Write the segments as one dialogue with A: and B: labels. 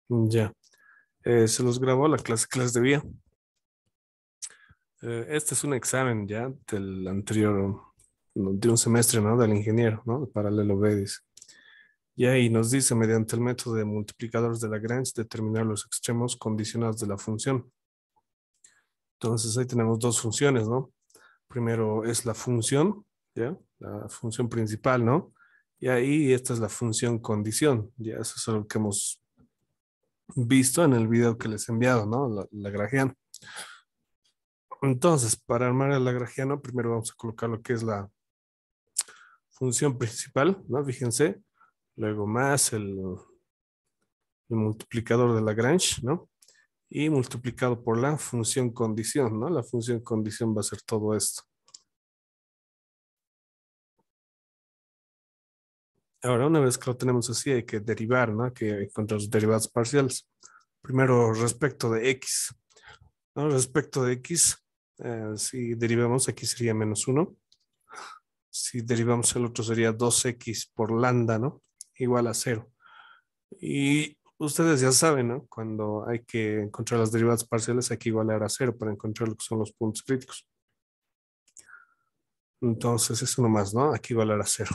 A: Ya. Se los grabó la clase de vía. Este es un examen ya del anterior, no, de un semestre, ¿no? Del ingeniero, ¿no? De paralelo B, dice. Y ahí nos dice, mediante el método de multiplicadores de Lagrange, determinar los extremos condicionados de la función. Entonces ahí tenemos dos funciones, ¿no? Primero es la función, ¿ya? La función principal, ¿no? Y ahí esta es la función condición, ya eso es lo que hemos visto en el video que les he enviado, ¿no? La Lagrangiano. Entonces, para armar el lagrangiano, primero vamos a colocar lo que es la función principal, ¿no? Fíjense, luego más el multiplicador de Lagrange, ¿no? Y multiplicado por la función condición, ¿no? La función condición va a ser todo esto. Ahora, una vez que lo tenemos así, hay que derivar, ¿no? Hay que encontrar los derivados parciales. Primero, respecto de x, ¿no? Respecto de x, si derivamos, aquí sería -1. Si derivamos el otro sería 2x por lambda, ¿no? Igual a 0. Y ustedes ya saben, ¿no? Cuando hay que encontrar las derivadas parciales hay que igualar a 0 para encontrar lo que son los puntos críticos. Entonces, eso nomás, ¿no? Aquí igualar a 0.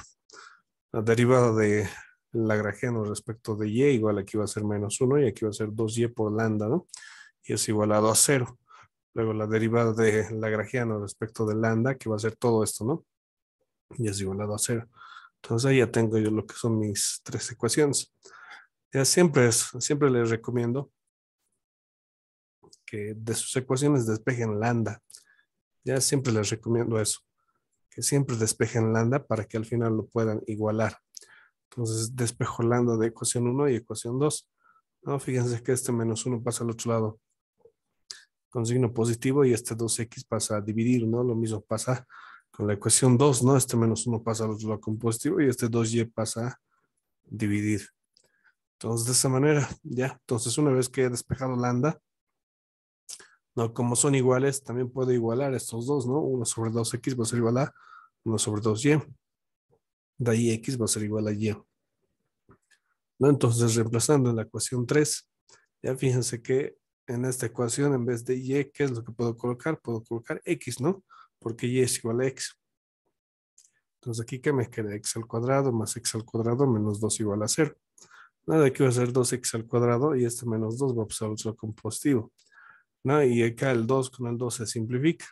A: La derivada de lagrangiano respecto de y igual aquí va a ser -1 y aquí va a ser 2y por lambda, ¿no? Y es igualado a 0. Luego la derivada de lagrangiano respecto de lambda, que va a ser todo esto, ¿no? Y es igualado a 0. Entonces ahí ya tengo yo lo que son mis tres ecuaciones. Ya siempre les recomiendo que de sus ecuaciones despejen lambda. Ya siempre les recomiendo eso, que siempre despejen lambda para que al final lo puedan igualar. Entonces despejo lambda de ecuación 1 y ecuación 2. No, fíjense que este -1 pasa al otro lado con signo positivo y este 2x pasa a dividir, ¿no? Lo mismo pasa con la ecuación 2, ¿no? Este -1 pasa al otro lado con positivo y este 2y pasa a dividir. Entonces, de esa manera, ya. Entonces, una vez que he despejado lambda, no, como son iguales, también puedo igualar estos dos, ¿no? 1 sobre 2x va a ser igual a 1 sobre 2y. De ahí x va a ser igual a y. ¿No? Entonces, reemplazando en la ecuación 3, ya fíjense que en esta ecuación, en vez de y, ¿qué es lo que puedo colocar? Puedo colocar x, ¿no? Porque y es igual a x. Entonces, aquí que me queda x al cuadrado más x al cuadrado menos 2 igual a 0. Nada, aquí va a ser 2x al cuadrado y este menos 2 va a pasar otro con positivo. ¿No? Y acá el 2 con el 2 se simplifica.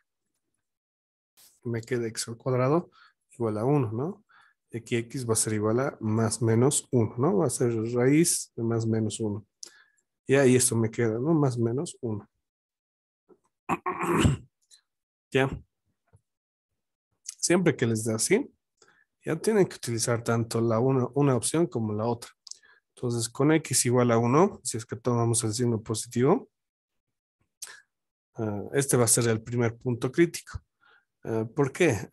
A: Me queda x al cuadrado igual a 1, ¿no? Y aquí x va a ser igual a más menos 1, ¿no? Va a ser raíz de más menos 1. Y ahí esto me queda, ¿no? Más menos 1. Ya. Siempre que les dé así, ya tienen que utilizar tanto una opción como la otra. Entonces, con x igual a 1, si es que tomamos el signo positivo, este va a ser el primer punto crítico. ¿Por qué?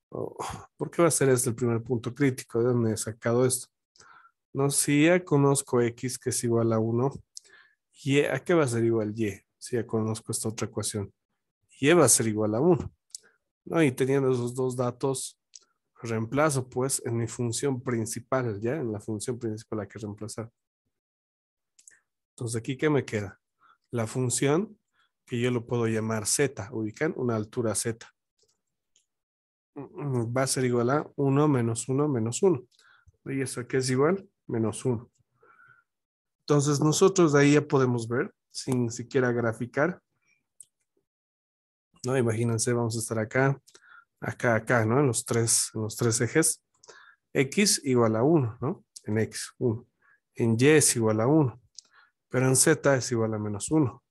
A: Oh, ¿por qué va a ser este el primer punto crítico? ¿De dónde he sacado esto? No, si ya conozco x que es igual a 1, ¿a qué va a ser igual y? Si ya conozco esta otra ecuación. Y va a ser igual a 1. ¿No? Y teniendo esos dos datos, reemplazo pues en mi función principal, ¿ya? En la función principal hay que reemplazar. Entonces, ¿aquí qué me queda? La función que yo lo puedo llamar z, ubican una altura z. Va a ser igual a 1 menos 1 menos 1. ¿Y eso aquí es igual? Menos 1. Entonces, nosotros de ahí ya podemos ver, sin siquiera graficar, ¿no? Imagínense, vamos a estar acá, acá, acá, ¿no? En los tres ejes. X igual a 1, ¿no? En X, 1. En Y es igual a 1. Pero en Z es igual a menos 1.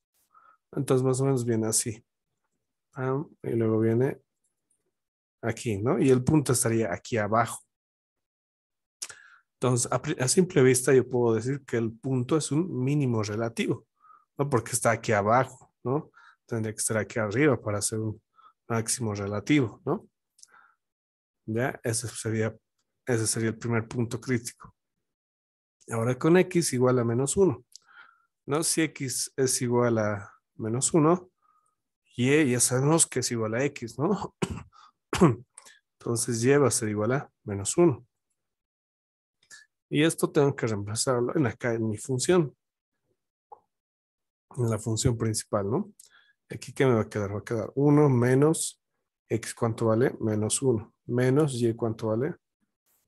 A: Entonces, más o menos viene así. Y luego viene aquí, ¿no? Y el punto estaría aquí abajo. Entonces, a simple vista yo puedo decir que el punto es un mínimo relativo, ¿no? Porque está aquí abajo, ¿no? Tendría que estar aquí arriba para hacer un máximo relativo, ¿no? Ya, ese sería el primer punto crítico. Ahora con x igual a menos 1, ¿no? Si x es igual a menos 1, y ya sabemos que es igual a x, ¿no? Entonces y va a ser igual a menos 1. Y esto tengo que reemplazarlo en acá en mi función, en la función principal, ¿no? Aquí, ¿qué me va a quedar? Va a quedar 1 menos x, ¿cuánto vale? Menos 1. Menos y, ¿cuánto vale?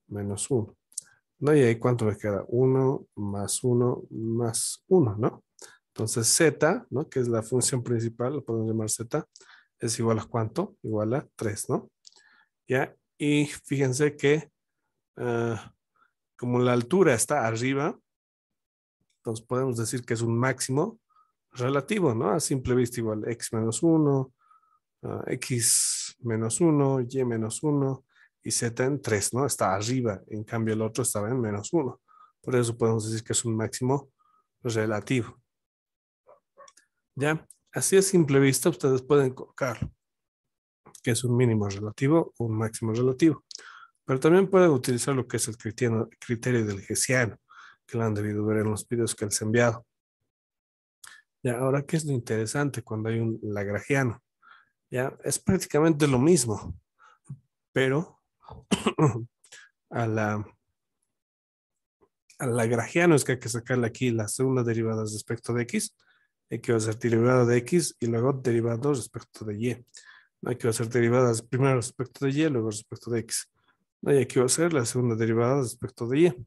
A: Menos 1. ¿No? Y ahí, ¿cuánto me queda? 1 más 1 más 1, ¿no? Entonces, z, ¿no? Que es la función principal, lo podemos llamar z, es igual a ¿cuánto? Igual a 3, ¿no? ¿Ya? Y fíjense que como la altura está arriba, entonces podemos decir que es un máximo relativo, ¿no? A simple vista igual x menos 1, x menos 1, y menos 1 y z en 3, ¿no? Está arriba, en cambio el otro estaba en menos 1. Por eso podemos decir que es un máximo relativo. ¿Ya? Así a simple vista ustedes pueden colocar que es un mínimo relativo o un máximo relativo. Pero también pueden utilizar lo que es el criterio del Hessiano, que lo han debido ver en los videos que les he enviado. Ya, ahora, ¿qué es lo interesante cuando hay un lagrangiano? Ya, es prácticamente lo mismo, pero a la, al lagrangiano es que hay que sacarle aquí las segundas derivadas respecto de x. Hay que hacer derivada de x y luego derivado respecto de y. No hay que hacer derivadas primero respecto de y, luego respecto de x. No hay que hacer la segunda derivada respecto de y.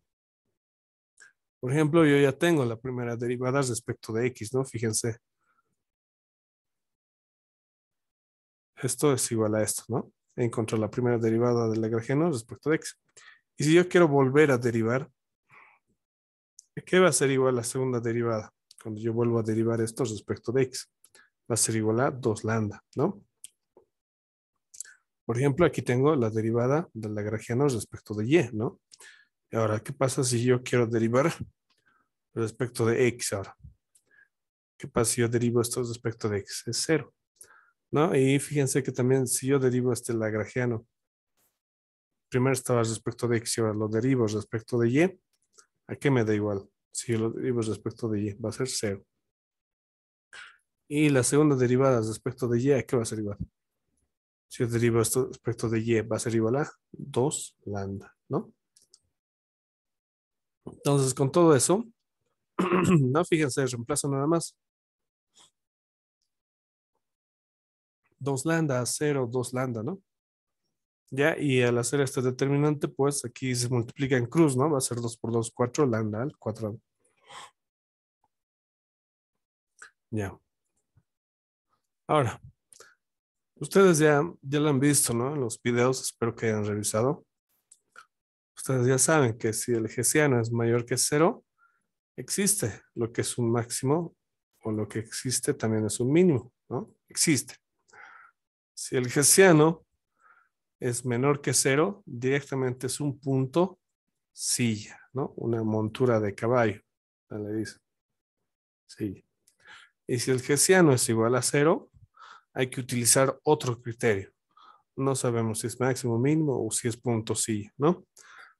A: Por ejemplo, yo ya tengo la primera derivada respecto de x, ¿no? Fíjense, esto es igual a esto, ¿no? Encontrar la primera derivada del lagrangiano respecto de x. Y si yo quiero volver a derivar, ¿qué va a ser igual a la segunda derivada? Cuando yo vuelvo a derivar esto respecto de x, va a ser igual a 2 lambda, ¿no? Por ejemplo, aquí tengo la derivada del lagrangiano respecto de y, ¿no? Y ahora, ¿qué pasa si yo quiero derivar respecto de x ahora? ¿Qué pasa si yo derivo esto respecto de x? Es 0, ¿no? Y fíjense que también si yo derivo este lagrangiano, primero estaba respecto de x y ahora lo derivo respecto de y, ¿a qué me da igual? Si yo lo derivo respecto de y, va a ser 0. Y la segunda derivada respecto de y, ¿a qué va a ser igual? Si yo derivo esto respecto de y, va a ser igual a 2 lambda, ¿no? Entonces, con todo eso, no, fíjense, reemplazo nada más. 2 lambda, 0, 2 lambda, ¿no? Ya, y al hacer este determinante, pues aquí se multiplica en cruz, ¿no? Va a ser 2 por 2, 4 lambda al cuadrado. Ya. Ahora, ustedes ya lo han visto, ¿no? En los videos, espero que hayan revisado. Ustedes ya saben que si el hessiano es mayor que 0, existe lo que es un máximo o lo que existe también es un mínimo, ¿no? Existe. Si el hessiano es menor que 0, directamente es un punto silla, ¿no? Una montura de caballo, le dice. Sí. Y si el hessiano es igual a 0, hay que utilizar otro criterio. No sabemos si es máximo, mínimo o si es punto silla, ¿no?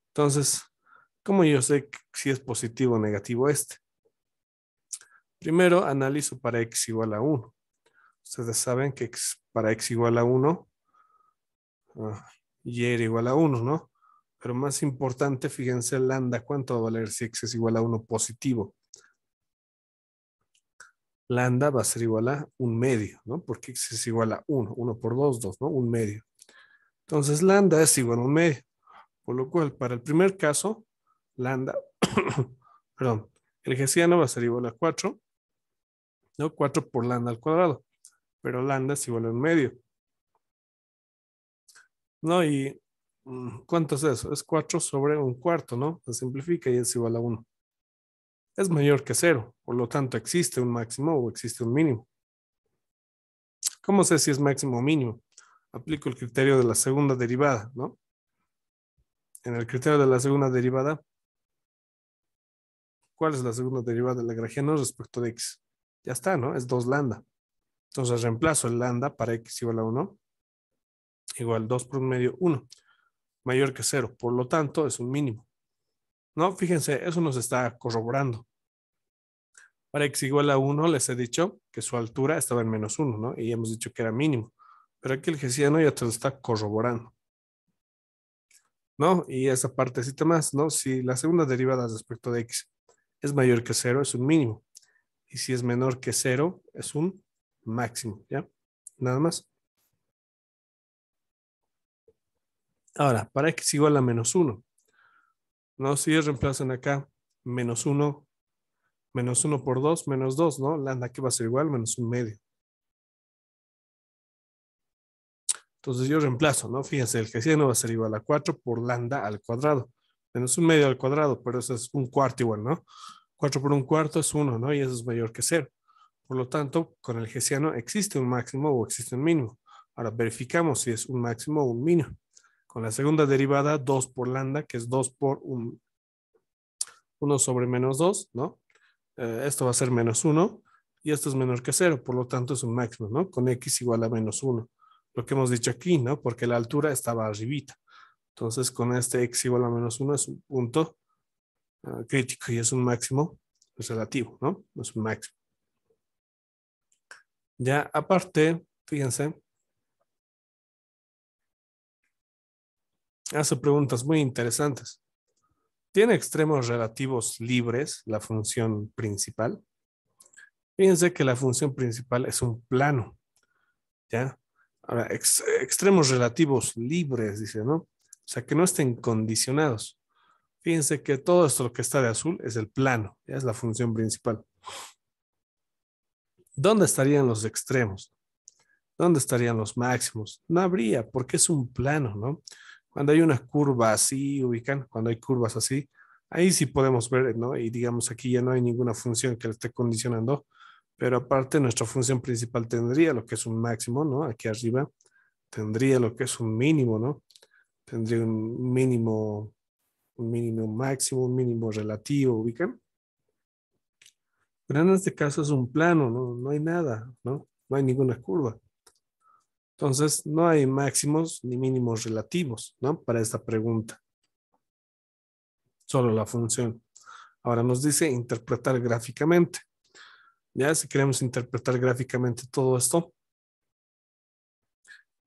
A: Entonces, ¿cómo yo sé si es positivo o negativo este? Primero analizo para x igual a 1. Ustedes saben que para x igual a 1, y era igual a 1, ¿no? Pero más importante, fíjense lambda, ¿cuánto va a valer si x es igual a 1 positivo? Lambda va a ser igual a un medio, ¿no? Porque x es igual a 1, 1 por 2, 2, ¿no? Un medio. Entonces lambda es igual a un medio. Por lo cual, para el primer caso, lambda, perdón, el hessiano va a ser igual a 4, ¿no? 4 por lambda al cuadrado. Pero lambda es igual a un medio. ¿No? Y ¿cuánto es eso? Es 4 sobre un cuarto, ¿no? Se simplifica y es igual a 1. Es mayor que 0, por lo tanto existe un máximo o existe un mínimo. ¿Cómo sé si es máximo o mínimo? Aplico el criterio de la segunda derivada, ¿no? En el criterio de la segunda derivada, ¿cuál es la segunda derivada del lagrangiano respecto de x? Ya está, ¿no? Es 2 lambda. Entonces reemplazo el lambda para x igual a 1, igual 2 por un medio, 1, mayor que 0, por lo tanto es un mínimo. No, fíjense, eso nos está corroborando. Para x igual a 1 les he dicho que su altura estaba en menos 1, ¿no? Y hemos dicho que era mínimo. Pero aquí el hessiano ya te lo está corroborando. ¿no? Y esa partecita más, ¿no? Si la segunda derivada respecto de x es mayor que cero, es un mínimo. Y si es menor que cero, es un máximo, ¿ya? Nada más. Ahora, para x igual a -1, ¿no? Si ellos reemplazan acá -1 por 2, -2, ¿no? Lambda que va a ser igual, -1/2. Entonces yo reemplazo, ¿no? Fíjense, el hessiano va a ser igual a 4 por lambda al cuadrado. -1/2 al cuadrado, pero eso es un cuarto igual, ¿no? 4 por un cuarto es 1, ¿no? Y eso es mayor que 0. Por lo tanto, con el hessiano existe un máximo o existe un mínimo. Ahora verificamos si es un máximo o un mínimo. Con la segunda derivada, 2 por lambda, que es 2 por 1 sobre -2, ¿no? Esto va a ser -1 y esto es menor que 0, por lo tanto es un máximo, ¿no? Con x igual a -1. Lo que hemos dicho aquí, ¿no? Porque la altura estaba arribita. Entonces, con este x igual a -1 es un punto crítico y es un máximo relativo, ¿no? Es un máximo. Ya aparte, fíjense, hace preguntas muy interesantes. ¿Tiene extremos relativos libres la función principal? Fíjense que la función principal es un plano, ¿ya? Ahora, extremos relativos libres, dice, ¿no? O sea, que no estén condicionados. Fíjense que todo esto lo que está de azul es el plano, ya es la función principal. ¿Dónde estarían los extremos? ¿Dónde estarían los máximos? No habría, porque es un plano, ¿no? Cuando hay una curva así, ubican, cuando hay curvas así, ahí sí podemos ver, ¿no? Y digamos aquí ya no hay ninguna función que le esté condicionando, pero aparte nuestra función principal tendría lo que es un máximo, ¿no? Aquí arriba tendría lo que es un mínimo, ¿no? Tendría un mínimo máximo, un mínimo relativo, ubican. Pero en este caso es un plano, ¿no? No hay nada, ¿no? No hay ninguna curva. Entonces, no hay máximos ni mínimos relativos, ¿no? Para esta pregunta, solo la función. Ahora nos dice interpretar gráficamente. Ya, si queremos interpretar gráficamente todo esto,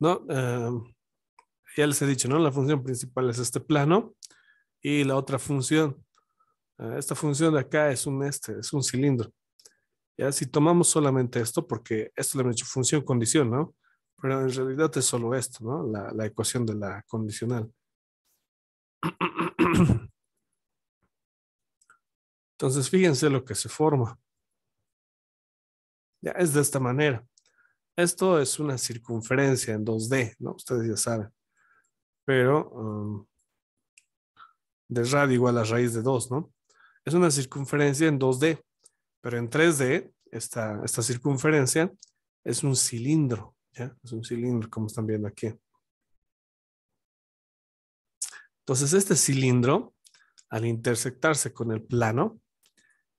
A: ¿no? Ya les he dicho, ¿no? La función principal es este plano y la otra función, esta función de acá es un cilindro. Ya, si tomamos solamente esto, porque esto le hemos dicho función condición, ¿no? Pero en realidad es solo esto, ¿no? La ecuación de la condicional. Entonces, fíjense lo que se forma. Ya es de esta manera. Esto es una circunferencia en 2D, ¿no? Ustedes ya saben. Pero de radio igual a raíz de 2, ¿no? Es una circunferencia en 2D, pero en 3D, esta circunferencia es un cilindro, ¿ya? Es un cilindro, como están viendo aquí. Entonces, este cilindro, al intersectarse con el plano,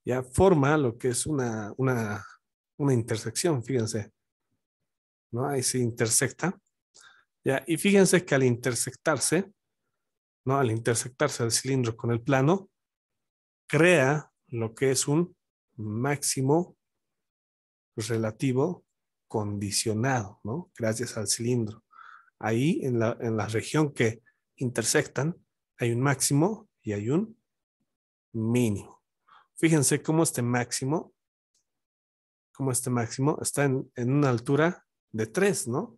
A: ya forma lo que es una intersección, fíjense, ¿no? Ahí se intersecta, ¿ya? Y fíjense que al intersectarse, ¿no? Al intersectarse el cilindro con el plano, crea lo que es un máximo relativo condicionado, ¿no? Gracias al cilindro. Ahí en la región que intersectan hay un máximo y hay un mínimo. Fíjense cómo este máximo está en una altura de 3, ¿no?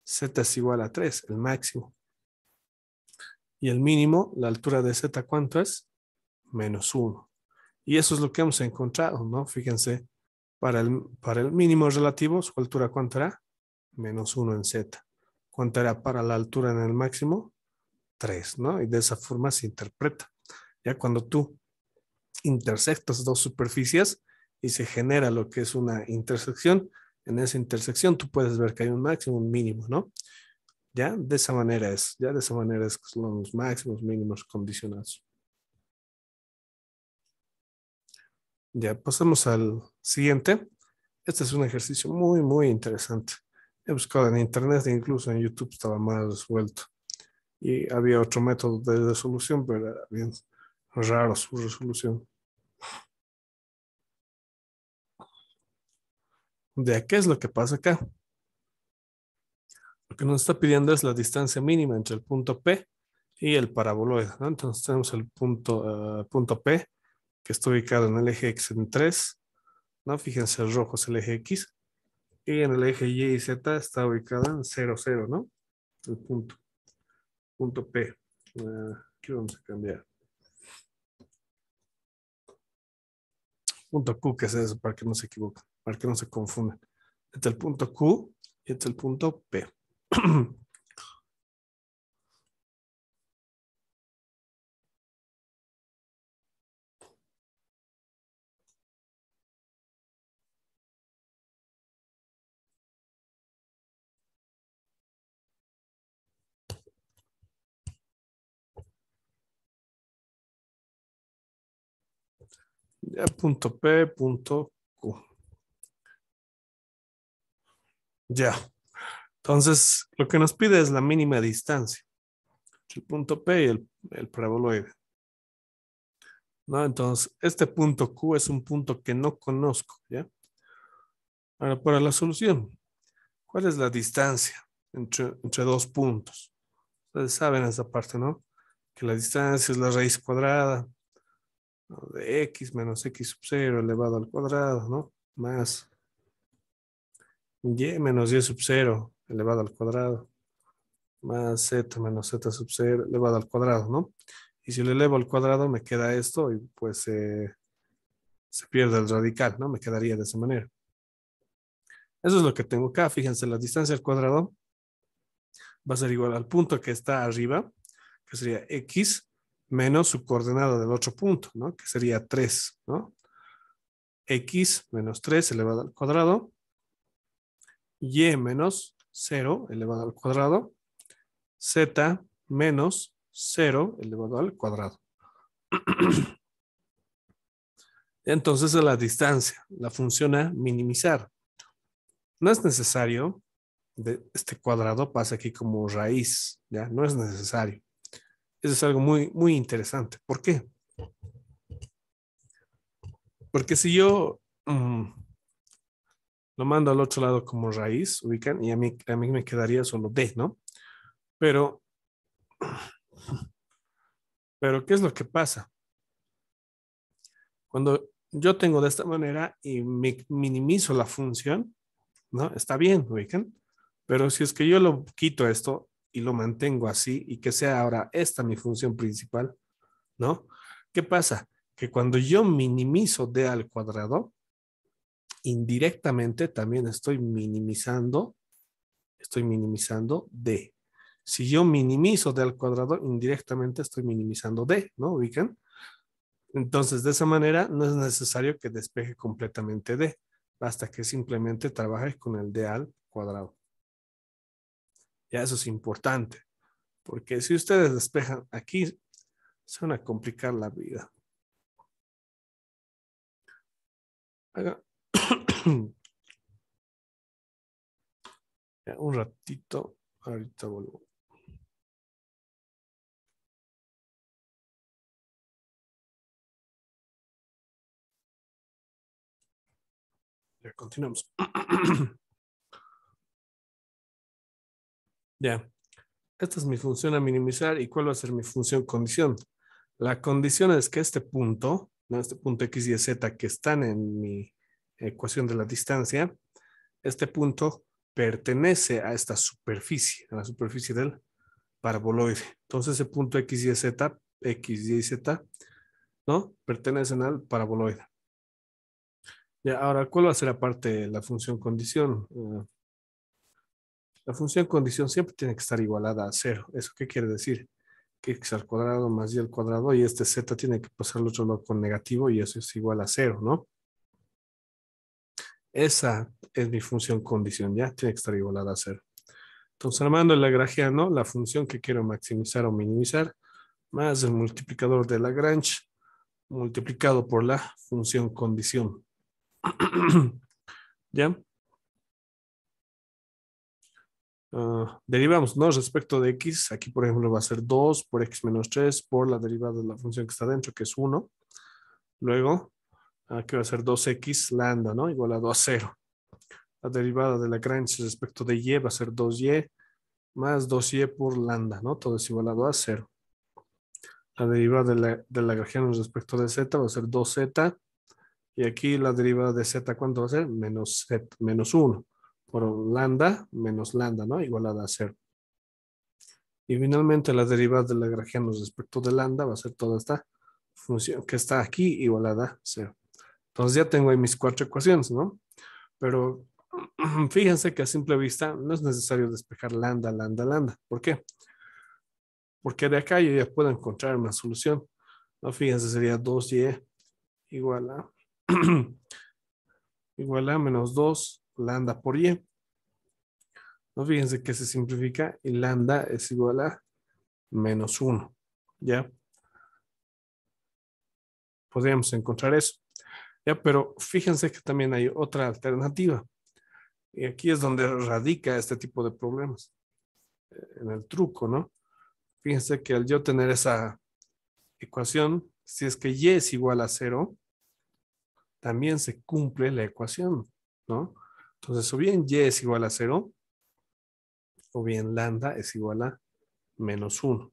A: Z es igual a 3, el máximo. Y el mínimo, la altura de Z, ¿cuánto es? -1. Y eso es lo que hemos encontrado, ¿no? Fíjense, para el mínimo relativo, su altura, ¿cuánto era? -1 en Z. ¿Cuánto era para la altura en el máximo? 3, ¿no? Y de esa forma se interpreta. Ya cuando tú intersectas dos superficies y se genera lo que es una intersección, en esa intersección tú puedes ver que hay un máximo, un mínimo, ¿no? Ya de esa manera es, ya de esa manera es que son los máximos, mínimos condicionados. Ya pasamos al siguiente. Este es un ejercicio muy, muy interesante. He buscado en internet e incluso en YouTube estaba más resuelto. Y había otro método de resolución, pero era bien raro su resolución. ¿De qué es lo que pasa acá? Lo que nos está pidiendo es la distancia mínima entre el punto P y el paraboloide, ¿no? Entonces tenemos el punto P, que está ubicado en el eje X en 3, ¿no? Fíjense, el rojo es el eje X, y en el eje Y y Z está ubicado en 0, 0, ¿no? El punto P. Aquí vamos a cambiar. Punto Q, que es eso, para que no se equivoquen, para que no se confundan. Este es el punto Q y este es el punto P. Ya, punto P, punto Q. Ya. Entonces, lo que nos pide es la mínima distancia entre el punto P y el paraboloide, ¿no? Entonces, este punto Q es un punto que no conozco, ¿ya? Ahora, para la solución, ¿cuál es la distancia entre dos puntos? Ustedes saben esa parte, ¿no? Que la distancia es la raíz cuadrada, ¿no? De x menos x sub 0 elevado al cuadrado, ¿no? Más y menos y sub 0 elevado al cuadrado, más z menos z sub 0 elevado al cuadrado, ¿no? Y si lo elevo al cuadrado me queda esto y pues se pierde el radical, ¿no? Me quedaría de esa manera. Eso es lo que tengo acá. Fíjense, la distancia al cuadrado va a ser igual al punto que está arriba, que sería x menos su coordenada del otro punto, ¿no? Que sería 3, ¿no? X menos 3 elevado al cuadrado, y menos 0 elevado al cuadrado, z menos 0 elevado al cuadrado. Entonces, a la distancia, la función a minimizar. No es necesario de este cuadrado pasa aquí como raíz, ¿ya? No es necesario. Eso es algo muy, muy interesante. ¿Por qué? Porque si yo lo mando al otro lado como raíz, ubican, y a mí me quedaría solo D, ¿no? Pero, pero, ¿qué es lo que pasa? Cuando yo tengo de esta manera y minimizo la función, ¿no? Está bien, ubican. Pero si es que yo lo quito esto y lo mantengo así y que sea ahora esta mi función principal, ¿no? ¿Qué pasa? Que cuando yo minimizo D al cuadrado, indirectamente también estoy minimizando D. Si yo minimizo D al cuadrado, indirectamente estoy minimizando D, ¿no? ¿Ubican? Entonces, de esa manera, no es necesario que despeje completamente D. Basta que simplemente trabaje con el D al cuadrado. Ya eso es importante, porque si ustedes despejan aquí, se van a complicar la vida. Haga ya, un ratito, ahorita vuelvo. Ya continuamos. Ya, esta es mi función a minimizar. ¿Y cuál va a ser mi función condición? La condición es que este punto, ¿no? Este punto X y Z que están en mi ecuación de la distancia, este punto pertenece a esta superficie, a la superficie del paraboloide. Entonces ese punto X, Y, Z, ¿no? Pertenecen al paraboloide. Ya, ahora, ¿cuál va a ser aparte de la función condición? La función condición siempre tiene que estar igualada a cero. ¿Eso qué quiere decir? Que x al cuadrado más y al cuadrado y este z tiene que pasar al otro lado con negativo y eso es igual a cero, ¿no? Esa es mi función condición, ¿ya? Tiene que estar igualada a cero. Entonces, armando el lagrangiano, la función que quiero maximizar o minimizar, más el multiplicador de Lagrange, multiplicado por la función condición. ¿Ya? Derivamos, ¿no? Respecto de x, aquí por ejemplo va a ser 2 por x menos 3 por la derivada de la función que está dentro, que es 1. Luego, aquí va a ser 2x lambda, ¿no? Igualado a 0. La derivada de Lagrange respecto de y va a ser 2y más 2y por lambda, ¿no? Todo es igualado a 0. La derivada de la lagrangiano respecto de z va a ser 2z. Y aquí la derivada de z, ¿cuánto va a ser? Menos z, menos 1. Por lambda menos lambda, ¿no? Igualada a 0. Y finalmente la derivada de lagrangiano respecto de lambda va a ser toda esta función que está aquí igualada a 0. Entonces ya tengo ahí mis 4 ecuaciones, ¿no? Pero fíjense que a simple vista no es necesario despejar lambda, lambda, lambda. ¿Por qué? Porque de acá yo ya puedo encontrar una solución. ¿No? Fíjense, sería 2y igual a, igual a menos 2 lambda por y. ¿No? Fíjense que se simplifica y lambda es igual a menos 1. ¿Ya? Podríamos encontrar eso. ¿Ya? Pero fíjense que también hay otra alternativa. Y aquí es donde radica este tipo de problemas. En el truco, ¿no? Fíjense que al yo tener esa ecuación, si es que y es igual a 0, también se cumple la ecuación, ¿no? Entonces, o bien y es igual a 0, o bien lambda es igual a menos 1.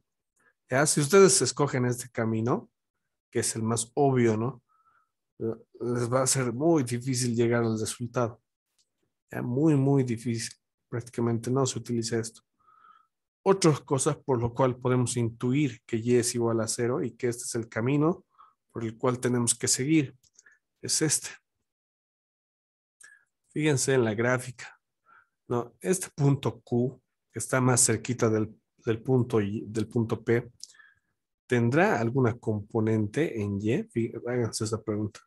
A: ¿Ya? Si ustedes escogen este camino, que es el más obvio, ¿no? Les va a ser muy difícil llegar al resultado. ¿Ya? Muy, muy difícil. Prácticamente no se utiliza esto. Otras cosas por lo cual podemos intuir que y es igual a 0 y que este es el camino por el cual tenemos que seguir. Es este. Fíjense en la gráfica. No, este punto Q, que está más cerquita del punto del punto P, ¿tendrá alguna componente en Y? Háganse esa pregunta.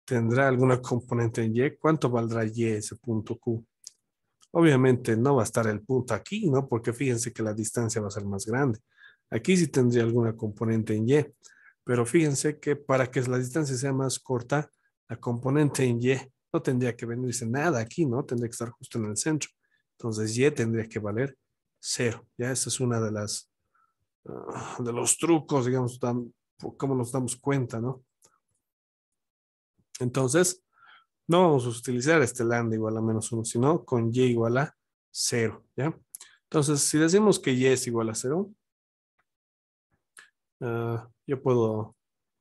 A: ¿Tendrá alguna componente en Y? ¿Cuánto valdrá Y ese punto Q? Obviamente no va a estar el punto aquí, ¿no? Porque fíjense que la distancia va a ser más grande. Aquí sí tendría alguna componente en Y, pero fíjense que para que la distancia sea más corta, la componente en Y no tendría que venirse nada aquí, ¿no? Tendría que estar justo en el centro. Entonces Y tendría que valer 0. Ya esa es una de de los trucos, digamos, cómo nos damos cuenta, ¿no? Entonces, no vamos a utilizar este lambda igual a menos 1, sino con y igual a 0, ¿ya? Entonces, si decimos que y es igual a 0, yo puedo,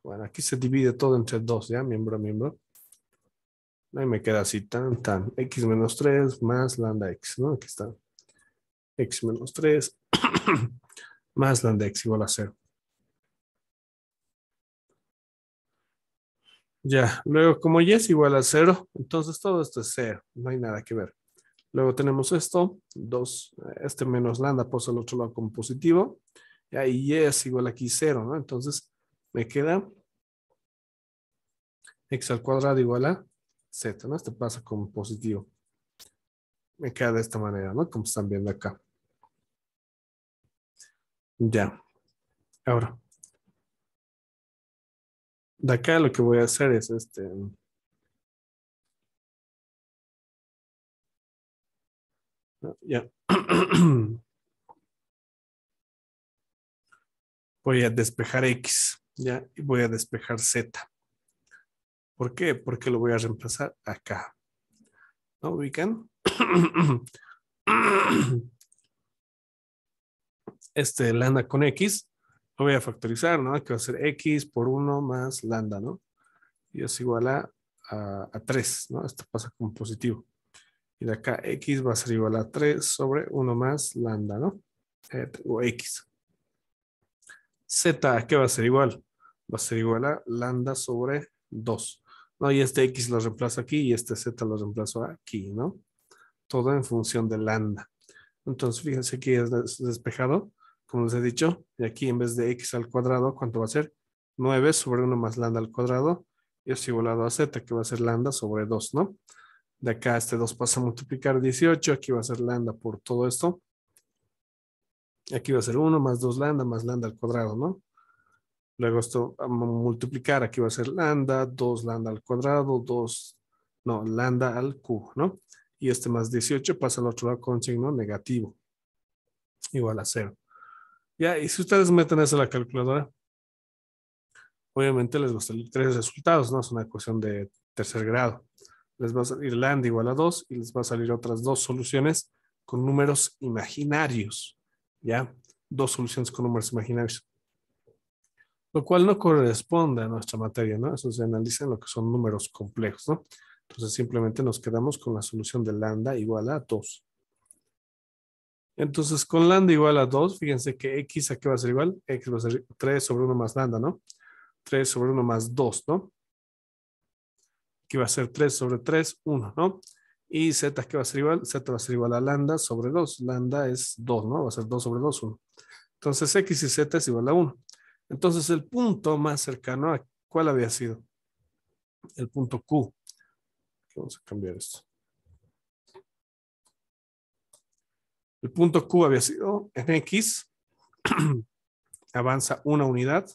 A: bueno, aquí se divide todo entre 2, ¿ya? Miembro a miembro. Ahí me queda así, tan, x menos 3 más lambda x, ¿no? Aquí está, x menos 3 más lambda x igual a 0. Ya, luego como y es igual a 0, entonces todo esto es 0, no hay nada que ver. Luego tenemos esto, 2, este menos lambda pasa al otro lado como positivo, y y es igual aquí 0, ¿no? Entonces me queda x al cuadrado igual a z, ¿no? Este pasa como positivo. Me queda de esta manera, ¿no? Como están viendo acá. Ya, ahora, de acá lo que voy a hacer es ya. Voy a despejar x, ya, y voy a despejar z. ¿Por qué? Porque lo voy a reemplazar acá. ¿No ubican? Lambda con x, lo voy a factorizar, ¿no? Que va a ser x por 1 más lambda, ¿no? Y es igual a 3, ¿no? Esto pasa como positivo. Y de acá x va a ser igual a 3 sobre 1 más lambda, ¿no? Tengo x. Z, ¿a qué va a ser igual? Va a ser igual a lambda sobre 2. ¿No? Y este x lo reemplazo aquí y este z lo reemplazo aquí, ¿no? Todo en función de lambda. Entonces, fíjense aquí es despejado, como les he dicho, y aquí en vez de x al cuadrado, ¿cuánto va a ser? 9 sobre 1 más lambda al cuadrado, y es igualado a z, que va a ser lambda sobre 2, ¿no? De acá este 2 pasa a multiplicar 18, aquí va a ser lambda por todo esto. Aquí va a ser 1 más 2 lambda al cuadrado, ¿no? Luego esto vamos a multiplicar, aquí va a ser lambda, 2 lambda al cuadrado, 2, no, lambda al cubo, ¿no? Y este más 18 pasa al otro lado con signo negativo, igual a 0. Ya, y si ustedes meten eso a la calculadora, obviamente les va a salir 3 resultados, ¿no? Es una ecuación de tercer grado. Les va a salir lambda igual a 2 y les va a salir otras 2 soluciones con números imaginarios, ¿ya? 2 soluciones con números imaginarios. lo cual no corresponde a nuestra materia, ¿no? Eso se analiza en lo que son números complejos, ¿no? Entonces simplemente nos quedamos con la solución de lambda igual a 2. Entonces con lambda igual a 2, fíjense que x a qué va a ser igual, x va a ser 3 sobre 1 más lambda, ¿no? 3 sobre 1 más 2, ¿no? Aquí va a ser 3 sobre 3, 1, ¿no? Y z, ¿qué va a ser igual? Z va a ser igual a lambda sobre 2. Lambda es 2, ¿no? Va a ser 2 sobre 2, 1. Entonces x y z es igual a 1. Entonces el punto más cercano a ¿cuál había sido? El punto Q. Vamos a cambiar esto. El punto Q había sido en X, avanza una unidad,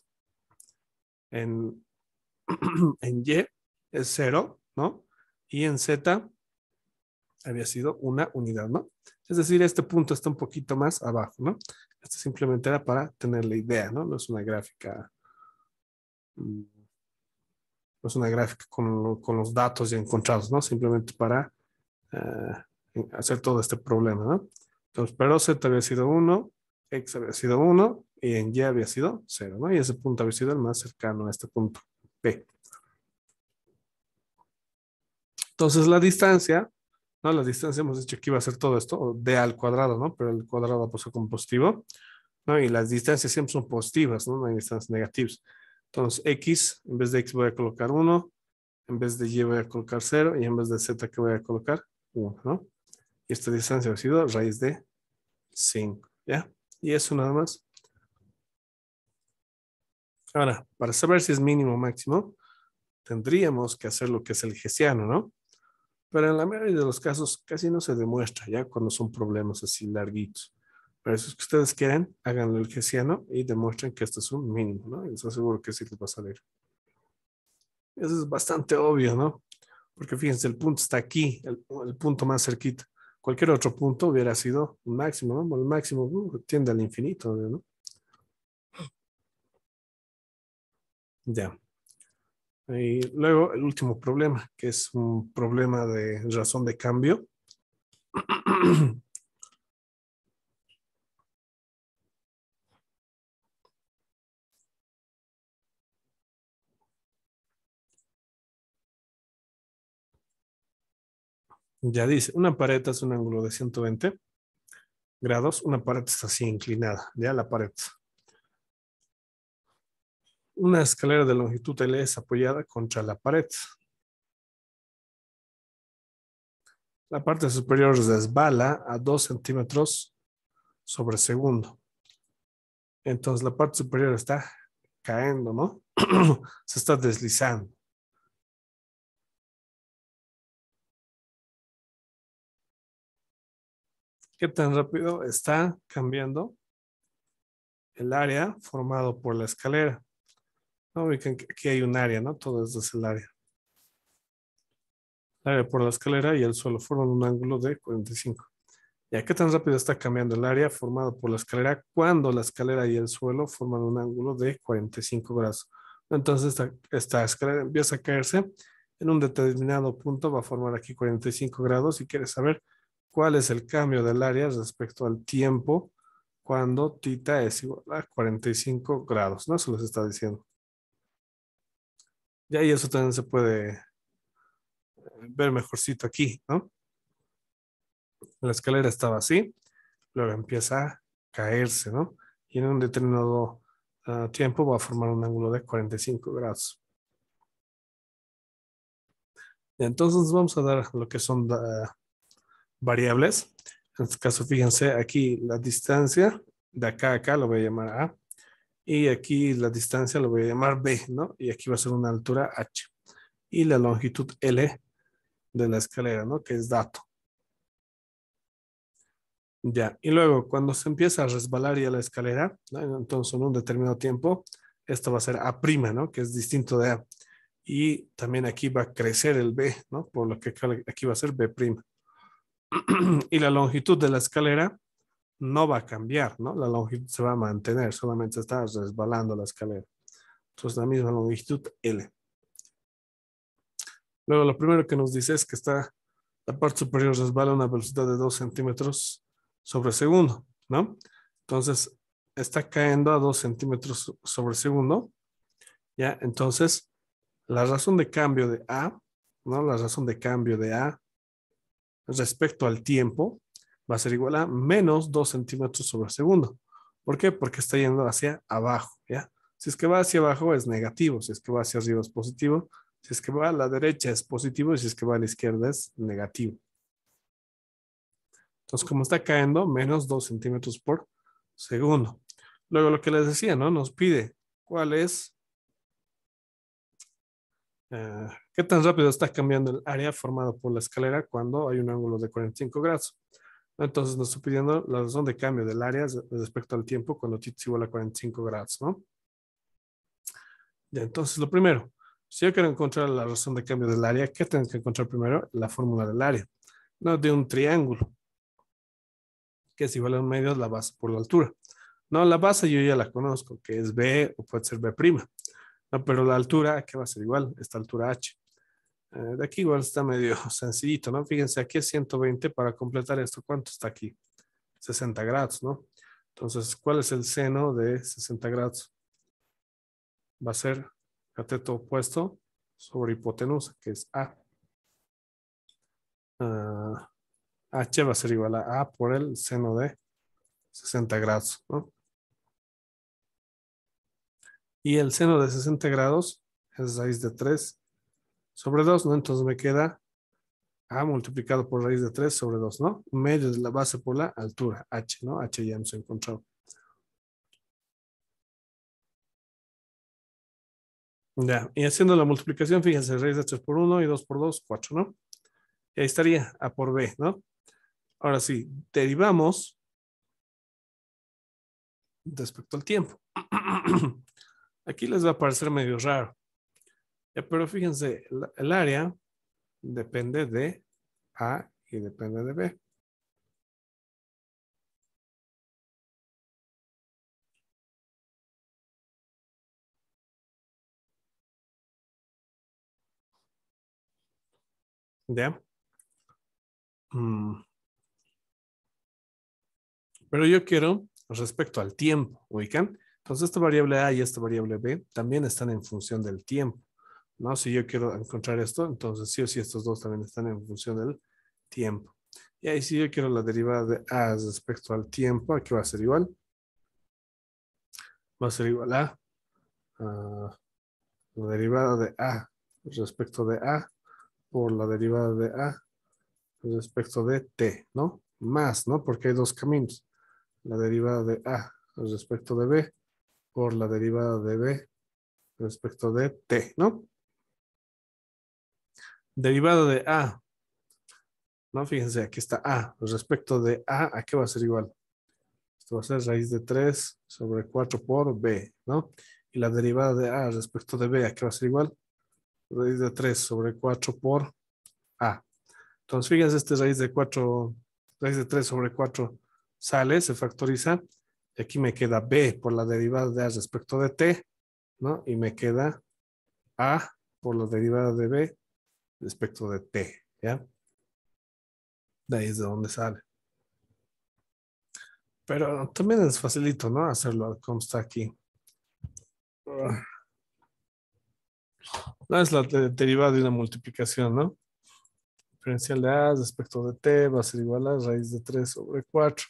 A: en, en Y es 0, ¿no? Y en Z había sido una unidad, ¿no? Es decir, este punto está un poquito más abajo, ¿no? Esto simplemente era para tener la idea, ¿no? No es una gráfica, no es una gráfica con los datos ya encontrados, ¿no? Simplemente para hacer todo este problema, ¿no? Entonces, pero Z había sido 1, X había sido 1 y en Y había sido 0, ¿no? Y ese punto había sido el más cercano a este punto, P. Entonces, la distancia, ¿no? La distancia hemos dicho que iba a ser todo esto, D al cuadrado, ¿no? Pero el cuadrado puso como positivo, ¿no? Y las distancias siempre son positivas, ¿no? No hay distancias negativas. Entonces, X, en vez de X voy a colocar 1, en vez de Y voy a colocar 0 y en vez de Z que voy a colocar 1, ¿no? Y esta distancia ha sido raíz de 5, ¿ya? Y eso nada más. Ahora, para saber si es mínimo o máximo, tendríamos que hacer lo que es el hessiano, ¿no? Pero en la mayoría de los casos casi no se demuestra, ¿ya? Cuando son problemas así larguitos. Pero si es que ustedes quieren, háganlo el hessiano y demuestren que esto es un mínimo, ¿no? Y eso seguro que sí les va a salir. Eso es bastante obvio, ¿no? Porque fíjense, el punto está aquí, el punto más cerquita. Cualquier otro punto hubiera sido un máximo, ¿no? El máximo tiende al infinito, ¿no? Ya. Y luego el último problema, que es un problema de razón de cambio. Ya dice, una pared es un ángulo de 120 grados, una pared está así inclinada, ya la pared. Una escalera de longitud L es apoyada contra la pared. La parte superior resbala a 2 centímetros sobre segundo. Entonces la parte superior está cayendo, ¿no? Se está deslizando. ¿Qué tan rápido está cambiando el área formado por la escalera? No, ubican que aquí hay un área, ¿no? Todo esto es el área. El área por la escalera y el suelo forman un ángulo de 45. ¿Ya qué tan rápido está cambiando el área formado por la escalera cuando la escalera y el suelo forman un ángulo de 45 grados? Entonces esta escalera empieza a caerse en un determinado punto, va a formar aquí 45 grados y quiere saber cuál es el cambio del área respecto al tiempo cuando tita es igual a 45 grados, ¿no? Eso les está diciendo. Ya y eso también se puede ver mejorcito aquí, ¿no? La escalera estaba así, luego empieza a caerse, ¿no? Y en un determinado tiempo va a formar un ángulo de 45 grados. Entonces vamos a dar lo que son variables. En este caso, fíjense aquí la distancia de acá a acá lo voy a llamar A. Y aquí la distancia lo voy a llamar B, ¿no? Y aquí va a ser una altura H. Y la longitud L de la escalera, ¿no? Que es dato. Ya, y luego cuando se empieza a resbalar ya la escalera, ¿no? Entonces en un determinado tiempo, esto va a ser A', ¿no? Que es distinto de A. Y también aquí va a crecer el B, ¿no? Por lo que aquí va a ser B'. Y la longitud de la escalera no va a cambiar, ¿no? La longitud se va a mantener, solamente está resbalando la escalera. Entonces la misma longitud L. Luego lo primero que nos dice es que la parte superior resbala a una velocidad de 2 centímetros sobre segundo, ¿no? Entonces, está cayendo a 2 centímetros sobre segundo ¿Ya? Entonces, la razón de cambio de A, ¿no? La razón de cambio de A respecto al tiempo va a ser igual a menos 2 centímetros sobre segundo. ¿Por qué? Porque está yendo hacia abajo, ¿ya? Si es que va hacia abajo es negativo, si es que va hacia arriba es positivo, si es que va a la derecha es positivo y si es que va a la izquierda es negativo. Entonces, como está cayendo, menos 2 centímetros por segundo. Luego lo que les decía, ¿no? Nos pide cuál es, qué tan rápido está cambiando el área formado por la escalera cuando hay un ángulo de 45 grados. Entonces nos está pidiendo la razón de cambio del área respecto al tiempo cuando t es igual a 45 grados, ¿no? Ya, entonces lo primero, si yo quiero encontrar la razón de cambio del área, ¿qué tengo que encontrar primero? La fórmula del área, no de un triángulo, que es igual a un medio la base por la altura. No, la base yo ya la conozco, que es B o puede ser B'. No, pero la altura, ¿qué va a ser igual? Esta altura H. De aquí igual está medio sencillito, ¿no? Fíjense, aquí es 120 para completar esto. ¿Cuánto está aquí? 60 grados, ¿no? Entonces, ¿cuál es el seno de 60 grados? Va a ser cateto opuesto sobre hipotenusa, que es A. H va a ser igual a A por el seno de 60 grados, ¿no? Y el seno de 60 grados es raíz de 3 sobre 2, ¿no? Entonces me queda A multiplicado por raíz de 3 sobre 2, ¿no? Medio de la base por la altura, H, ¿no? H ya hemos encontrado. Ya, y haciendo la multiplicación, fíjense, raíz de 3 por 1 y 2 por 2, 4, ¿no? Y ahí estaría A por B, ¿no? Ahora sí, derivamos respecto al tiempo. Aquí les va a parecer medio raro, pero fíjense, el área depende de A y depende de B. ¿Ya? Mm, Pero yo quiero respecto al tiempo, ¿ubican? Entonces esta variable A y esta variable B también están en función del tiempo, ¿no? Si yo quiero encontrar esto, entonces sí o sí estos dos también están en función del tiempo. Y ahí si yo quiero la derivada de A respecto al tiempo, aquí va a ser igual. Va a ser igual a la derivada de A respecto de A por la derivada de A respecto de T, ¿no? Más, ¿no? Porque hay dos caminos. La derivada de A respecto de B por la derivada de B respecto de T, ¿no? Derivada de A, ¿no? Fíjense, aquí está A. Respecto de ¿a qué va a ser igual? Esto va a ser raíz de 3 sobre 4 por B, ¿no? Y la derivada de A respecto de B, ¿a qué va a ser igual? Raíz de 3 sobre 4 por A. Entonces, fíjense, este raíz de 4, raíz de 3 sobre 4 sale, se factoriza. Y aquí me queda B por la derivada de A respecto de T, ¿no? Y me queda A por la derivada de B respecto de T, ¿ya? De ahí es de donde sale. Pero también es facilito, ¿no? Hacerlo como está aquí. No es la derivada de una multiplicación, ¿no? Diferencial de A respecto de T va a ser igual a raíz de 3 sobre 4.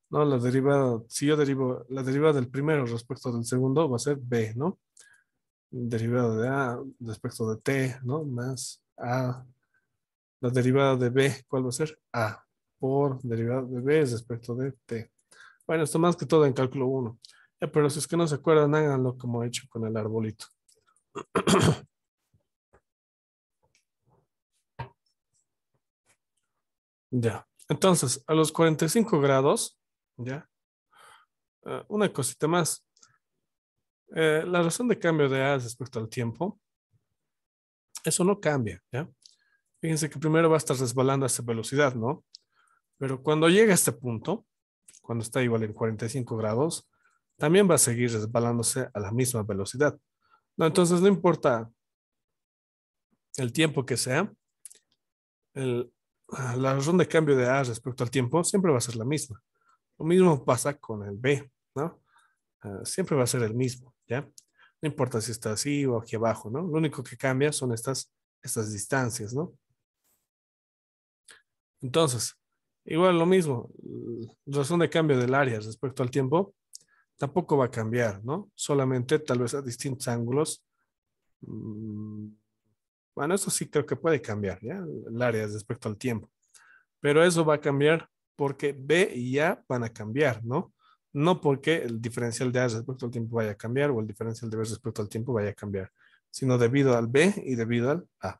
A: No, la derivada, si yo derivo la derivada del primero respecto del segundo va a ser B, ¿no? Derivada de A respecto de T, ¿no? Más A. La derivada de B, ¿cuál va a ser? A por derivada de B respecto de T. Bueno, esto más que todo en cálculo 1. Pero si es que no se acuerdan, háganlo como he hecho con el arbolito. Ya. Entonces, a los 45 grados, ya, una cosita más. La razón de cambio de A respecto al tiempo, eso no cambia, ¿ya? Fíjense que primero va a estar resbalando a esta velocidad, ¿no? Pero cuando llega a este punto, cuando está igual en 45 grados, también va a seguir resbalándose a la misma velocidad. No, entonces no importa el tiempo que sea, el, la razón de cambio de A respecto al tiempo siempre va a ser la misma. Lo mismo pasa con el B, ¿no? Siempre va a ser el mismo, ¿ya? No importa si está así o aquí abajo, ¿no? Lo único que cambia son estas distancias, ¿no? Entonces, igual lo mismo, razón de cambio del área respecto al tiempo tampoco va a cambiar, ¿no? Solamente tal vez a distintos ángulos. mm, Bueno, eso sí creo que puede cambiar, ¿ya? El área respecto al tiempo. Pero eso va a cambiar porque B y A van a cambiar, ¿no? No porque el diferencial de A respecto al tiempo vaya a cambiar o el diferencial de B respecto al tiempo vaya a cambiar, sino debido al B y debido al A.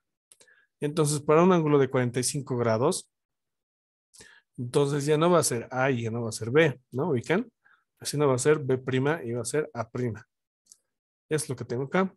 A: Entonces, para un ángulo de 45 grados, entonces ya no va a ser A y ya no va a ser B, ¿no? ¿Ubican? Así no va a ser B' y va a ser A'. Es lo que tengo acá.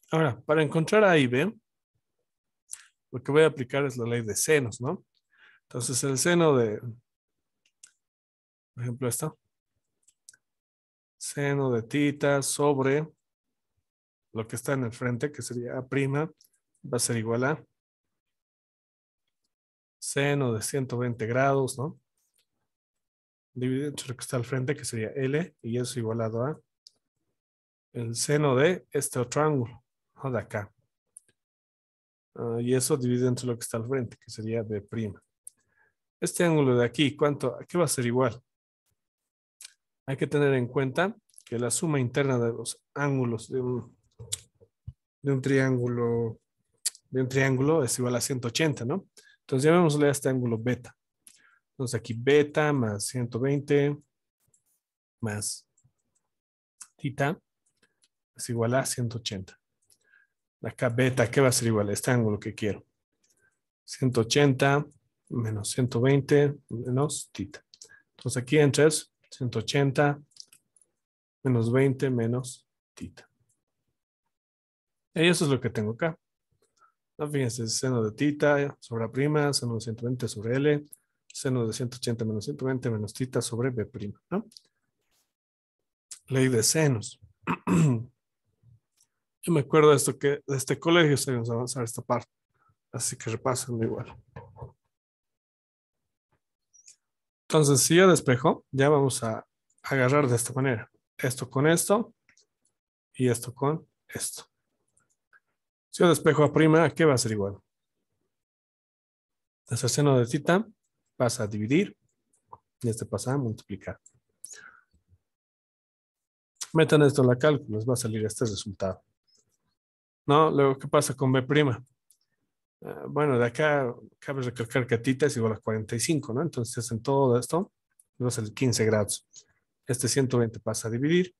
A: Ahora, para encontrar A y B, lo que voy a aplicar es la ley de senos, ¿no? Entonces, el seno de, por ejemplo, esto, seno de tita sobre lo que está en el frente, que sería A', va a ser igual a seno de 120 grados, ¿no? Dividido entre lo que está al frente, que sería L, y eso igualado a el seno de este otro ángulo, ¿no? De acá. Y eso dividido entre lo que está al frente, que sería B'. Este ángulo de aquí, ¿cuánto? ¿Qué va a ser igual? Hay que tener en cuenta que la suma interna de los ángulos de un triángulo, de un triángulo es igual a 180, ¿no? Entonces llamémosle a este ángulo beta. Entonces aquí beta más 120 más tita es igual a 180. Acá beta, ¿qué va a ser igual? Este ángulo que quiero. 180 menos 120 menos tita. Entonces aquí entras 180 menos 20 menos tita. Y eso es lo que tengo acá. ¿No? Fíjense, seno de tita sobre A', seno de 120 sobre L, seno de 180 menos 120 menos tita sobre B', ¿no? Ley de senos. Yo me acuerdo de esto que de este colegio sabemos avanzar esta parte, así que repasen igual. Entonces, si yo despejo, ya vamos a agarrar de esta manera. Esto con esto y esto con esto. Si yo despejo A', ¿qué va a ser igual? Este seno de tita pasa a dividir y este pasa a multiplicar. Metan esto en la cálculo, les va a salir este resultado. ¿No? Luego, ¿qué pasa con B'? Bueno, de acá cabe recalcar que tita es igual a 45, ¿no? Entonces, en todo esto, va a salir 15 grados. Este 120 pasa a dividir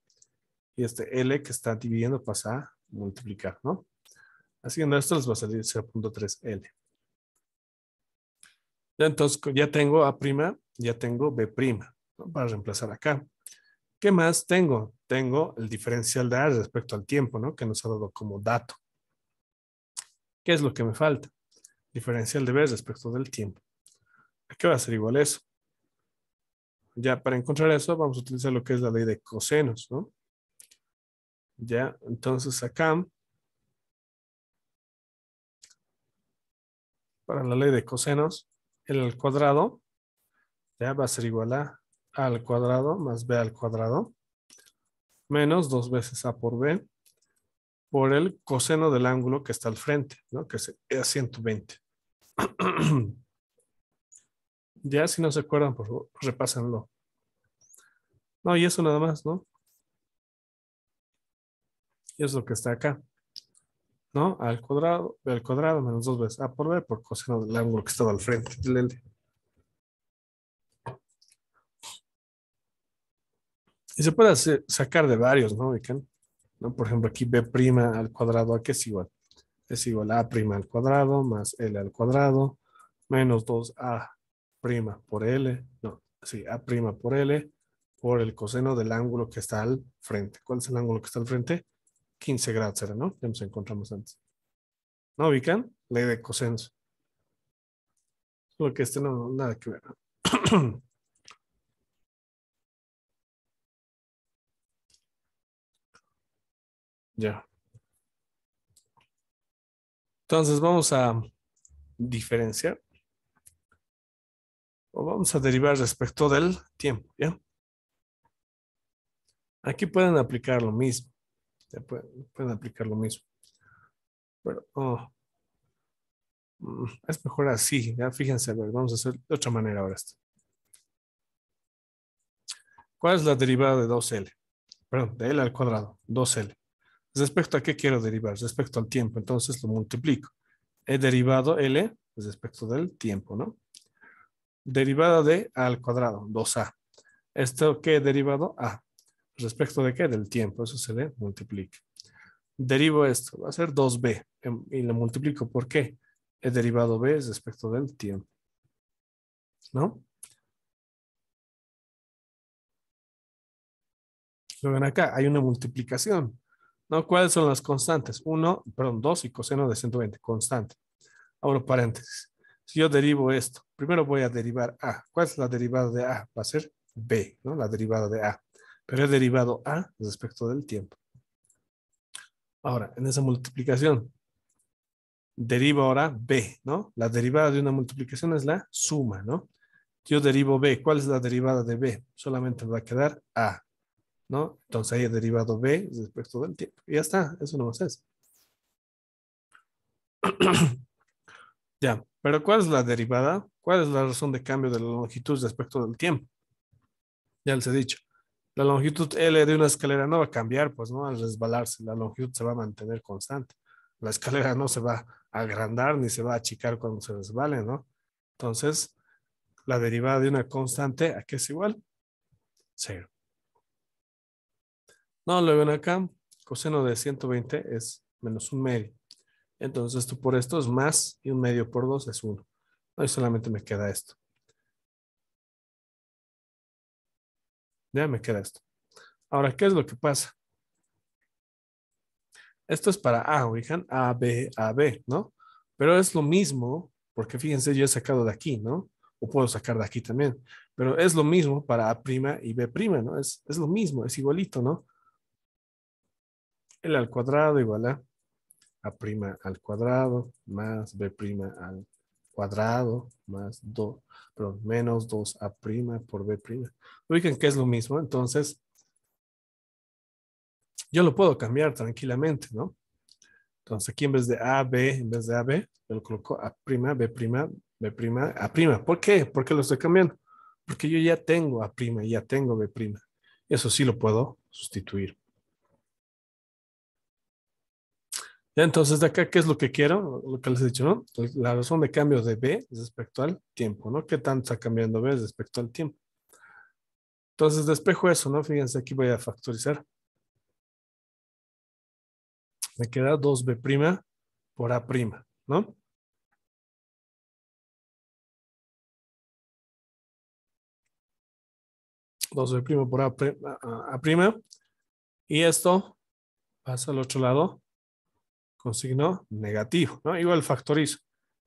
A: y este L que está dividiendo pasa a multiplicar, ¿no? Haciendo esto les va a salir 0.3 L. Ya entonces, ya tengo A', ya tengo B', ¿no? Para reemplazar acá. ¿Qué más tengo? Tengo el diferencial de A respecto al tiempo, ¿no? Que nos ha dado como dato. ¿Qué es lo que me falta? Diferencial de B respecto del tiempo. ¿A qué va a ser igual eso? Ya para encontrar eso vamos a utilizar lo que es la ley de cosenos, ¿no? Ya, entonces acá, para la ley de cosenos, el al cuadrado ya va a ser igual a al cuadrado más b al cuadrado menos 2 veces a por b por el coseno del ángulo que está al frente, ¿no? Que es 120. Ya, si no se acuerdan, por favor, repásenlo. No, y eso nada más, ¿no? Y es lo que está acá, ¿no? B al cuadrado menos 2 veces a por b por coseno del ángulo que estaba al frente del L. Y se puede sacar de varios, ¿no? ¿No? Por ejemplo, aquí b' al cuadrado, ¿a qué es igual? Es igual a' al cuadrado más l al cuadrado menos 2a' por l. No, sí, a' por l por el coseno del ángulo que está al frente. ¿Cuál es el ángulo que está al frente? 15 grados era, ¿no? Ya nos encontramos antes. ¿No ubican? Ley de cosenos. Solo que este no, nada que ver. Ya. Entonces vamos a diferenciar o vamos a derivar respecto del tiempo, ¿ya? Aquí pueden aplicar lo mismo. Ya pueden aplicar lo mismo. Pero es mejor así, ya fíjense, a ver, vamos a hacer de otra manera ahora esto. ¿Cuál es la derivada de 2L? Perdón, de L al cuadrado, 2L. ¿Respecto a qué quiero derivar? Respecto al tiempo, entonces lo multiplico. He derivado L respecto del tiempo, ¿no? Derivada de A al cuadrado, 2A. ¿Esto qué he derivado? A. ¿Respecto de qué? Del tiempo, eso se le multiplica. Derivo esto, va a ser 2B y lo multiplico. ¿Por qué? He derivado B respecto del tiempo, ¿no? Lo ven acá, hay una multiplicación, ¿no? ¿Cuáles son las constantes? 1, perdón, 2 y coseno de 120, constante. Abro paréntesis. Si yo derivo esto, primero voy a derivar A. ¿Cuál es la derivada de A? Va a ser B, ¿no? La derivada de A. Pero he derivado A respecto del tiempo. Ahora, en esa multiplicación, derivo ahora B, ¿no? La derivada de una multiplicación es la suma, ¿no? Yo derivo B. ¿Cuál es la derivada de B? Solamente me va a quedar A, ¿no? Entonces ahí he derivado B respecto del tiempo. Y ya está, eso no más es. Ya, pero ¿cuál es la derivada? ¿Cuál es la razón de cambio de la longitud respecto del tiempo? Ya les he dicho. La longitud L de una escalera no va a cambiar, pues, ¿no? Al resbalarse, la longitud se va a mantener constante. La escalera no se va a agrandar ni se va a achicar cuando se resbale, ¿no? Entonces, la derivada de una constante, ¿a qué es igual? Cero. No, luego en acá, coseno de 120 es menos un medio. Entonces, esto por esto es más y un medio por 2 es 1. No, y solamente me queda esto. Ya me queda esto. Ahora, ¿qué es lo que pasa? Esto es para A, ubican A, B, ¿no? Pero es lo mismo, porque fíjense, yo he sacado de aquí, ¿no? O puedo sacar de aquí también. Pero es lo mismo para A' y B', ¿no? Es lo mismo, es igualito, ¿no? L al cuadrado igual a al cuadrado más B' al cuadrado más 2, perdón, menos 2A' por B'. Ubican que es lo mismo, entonces yo lo puedo cambiar tranquilamente, ¿no? Entonces aquí en vez de A, B, en vez de A, B, yo lo coloco A', B', B', A'. ¿Por qué? ¿Por qué lo estoy cambiando? Porque yo ya tengo A' y ya tengo B'. Eso sí lo puedo sustituir. Ya, entonces, de acá, ¿qué es lo que quiero? Lo que les he dicho, ¿no? La razón de cambio de B respecto al tiempo, ¿no? ¿Qué tanto está cambiando B respecto al tiempo? Entonces, despejo eso, ¿no? Fíjense, aquí voy a factorizar. Me queda 2B' por A', ¿no? 2B' por A'. Y esto pasa al otro lado con signo negativo, ¿no? Igual factorizo.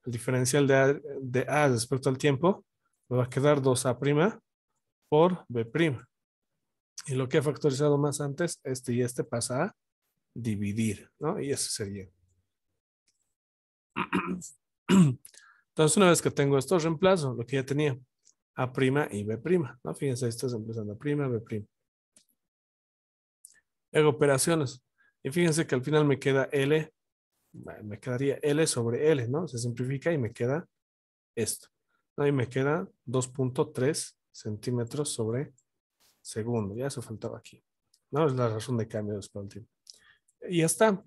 A: El diferencial de A respecto al tiempo me va a quedar 2A' por B'. Y lo que he factorizado más antes, este y este pasa a dividir, ¿no? Y eso sería. Entonces, una vez que tengo esto, reemplazo lo que ya tenía, A' y B', ¿no? Fíjense, esto es reemplazando A', B'. Hago operaciones. Y fíjense que al final me queda L, me quedaría L sobre L, ¿no? Se simplifica y me queda esto. ¿No? Y me queda 2.3 centímetros sobre segundo. Ya eso faltaba aquí. ¿No? Es la razón de cambio de el tiempo. Y ya está.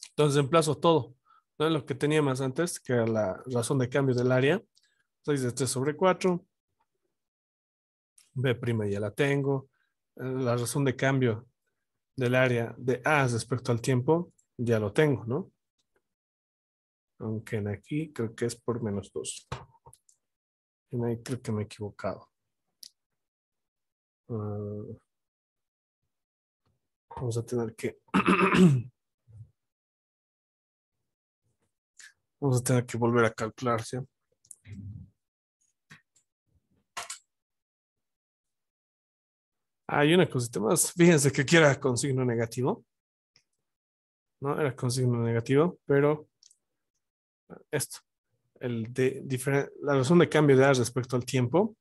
A: Entonces reemplazo todo. ¿No? Lo que tenía más antes, que era la razón de cambio del área. 6 de 3 sobre 4. B' ya la tengo. La razón de cambio del área de A respecto al tiempo, ya lo tengo, ¿no? Aunque en aquí creo que es por menos 2. En ahí creo que me he equivocado. Ah, vamos a tener que vamos a tener que volver a calcular, ¿sí? Hay una cosita más. Fíjense que aquí era con signo negativo, ¿no? Era con signo negativo, pero esto, la razón de cambio de A respecto al tiempo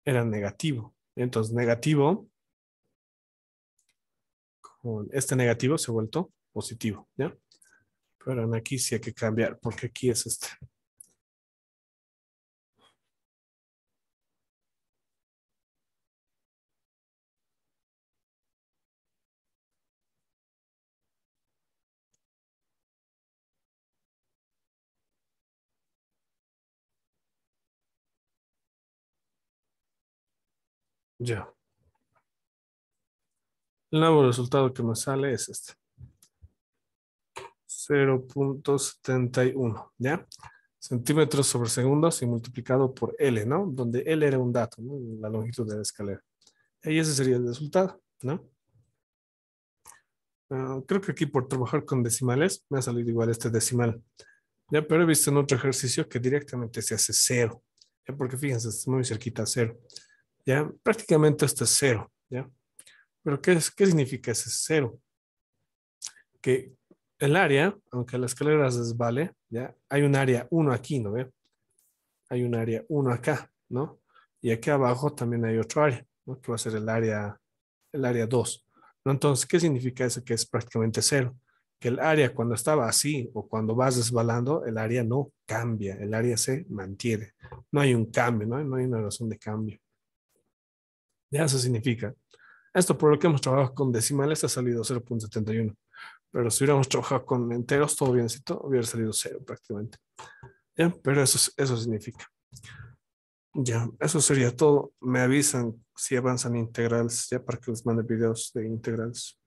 A: era negativo. Entonces, negativo con este negativo se ha vuelto positivo, ¿ya? Pero aquí sí hay que cambiar, porque aquí es este. Ya. El nuevo resultado que me sale es este. 0,71, ¿ya? Centímetros sobre segundos y multiplicado por L, ¿no? Donde L era un dato, ¿no? La longitud de la escalera. Y ese sería el resultado, ¿no? Creo que aquí por trabajar con decimales me ha salido igual este decimal. Ya, pero he visto en otro ejercicio que directamente se hace cero. Ya, porque fíjense, está muy cerquita a cero. Ya, prácticamente esto es cero. Ya, pero ¿qué significa ese cero? Que el área, aunque la escalera se desvale, ya, hay un área uno aquí, ¿no ve? Hay un área uno acá, ¿no? Y aquí abajo también hay otro área, ¿no? Que va a ser el área 2, ¿no? Entonces, ¿qué significa eso? Que es prácticamente cero. Que el área cuando estaba así o cuando vas desbalando, el área no cambia, el área se mantiene. No hay un cambio, ¿no? No hay una razón de cambio. Ya eso significa. Esto por lo que hemos trabajado con decimales ha salido 0,71. Pero si hubiéramos trabajado con enteros, todo biencito, hubiera salido cero prácticamente. ¿Ya? Pero eso significa. Ya, eso sería todo. Me avisan si avanzan integrales, ya para que les mande videos de integrales.